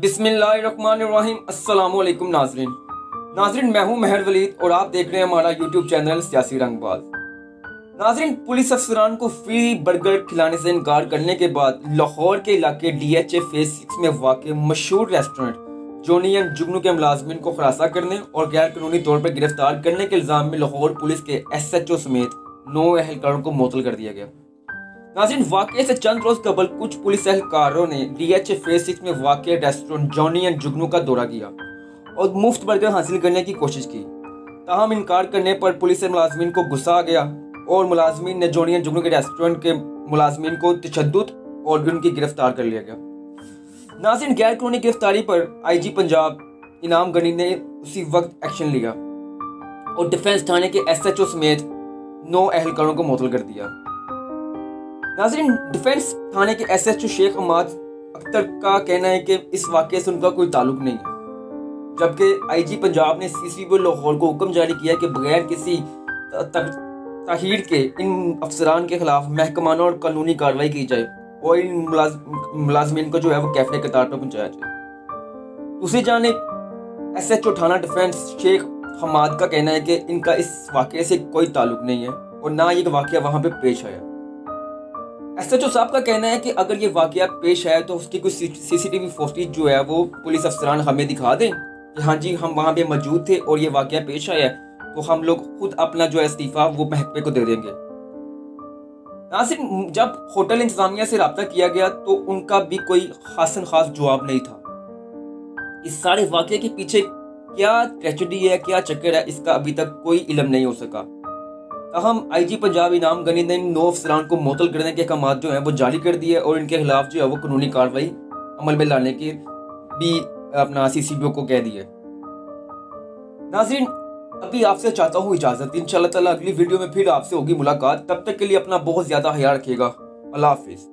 बिस्मिल्लाहिर्रहमानिर्रहीम। अस्सलामु अलैकुम नाजरीन, मैं हूं महर वलीद और आप देख रहे हैं हमारा यूट्यूब चैनल सियासी रंगबाज। नाजरीन, पुलिस अफसरान को फ्री बर्गर खिलाने से इनकार करने के बाद लाहौर के इलाके DHA फेज 6 में वाक़ मशहूर रेस्टोरेंट जॉनी एंड जुगनू के मुलाजमिन को खुलासा करने और गैर कानूनी तौर पर गिरफ्तार करने के इल्ज़ाम में लाहौर पुलिस के SHO समेत 9 एहलकारों को मुअत्तल कर दिया गया। नाज़रीन, वाक़े से चंद रोज़ कबल कुछ पुलिस एहलकारों ने DHA फेज 6 में वाक़े रेस्टोरेंट जॉनी एंड जुगनू का दौरा किया और मुफ्त बर्गर हासिल करने की कोशिश की। ताहम इनकार करने पर पुलिस से मुलाजमीन को गुस्सा आ गया और मुलाजमीन ने जॉनी एंड जुगनू के रेस्टोरेंट के मुलाजमीन को तशद्दुद और उनकी गिरफ्तार कर लिया गया। नाज़रीन, गैर कानूनी गिरफ्तारी पर IG पंजाब इनाम गनी ने उसी वक्त एक्शन लिया और डिफेंस थाने के SHO समेत 9 एहलकारों को मुअत्तल कर दिया। नाज़रीन, डिफेंस थाने के SHO शेख हमाद अख्तर का कहना है कि इस वाक़े से उनका कोई ताल्लुक नहीं है, जबकि IG पंजाब ने CCB लाहौर को हुक्म जारी किया कि बगैर किसी ताहीर के इन अफसरान के खिलाफ महकमाना और कानूनी कार्रवाई की जाए और इन मुलाजमीन को जो है वो कैफे कतार पर पहुँचाया जाए। दूसरी जानिब SHO थाना डिफेंस शेख हमाद का कहना है कि इनका इस वाक़े से कोई ताल्लुक नहीं है और ना ये वाक़या वहाँ पे पेश आया। SHO साहब का कहना है कि अगर ये वाक़या पेश आया तो उसकी कुछ CCTV फुटेज जो है वो पुलिस अफसरान हमें दिखा दें कि हाँ जी हम वहाँ पे मौजूद थे और ये वाक़या पेश आया, तो हम लोग खुद अपना जो है इस्तीफ़ा वो महकमे को दे देंगे। नाज़रीन, जब होटल इंतज़ामिया से रब्ता किया गया तो उनका भी कोई खासन खास जवाब नहीं था। इस सारे वाक़े के पीछे क्या ट्रेजेडी है, क्या चक्कर है, इसका अभी तक कोई इल्म नहीं हो सका। हम IG पंजाब इनाम गनी ने 9 अफसरान को मुअत्तल करने के अहकाम जो है वो जारी कर दिए और इनके खिलाफ जो है वो कानूनी कार्रवाई अमल में लाने के भी अपना CCBO को कह दिए। नाज़रीन, अभी आपसे चाहता हूँ इजाज़त। इंशाअल्लाह ताला अगली वीडियो में फिर आपसे होगी मुलाकात। तब तक के लिए अपना बहुत ज़्यादा ख्याल रखिएगा। अल्लाह हाफिज़।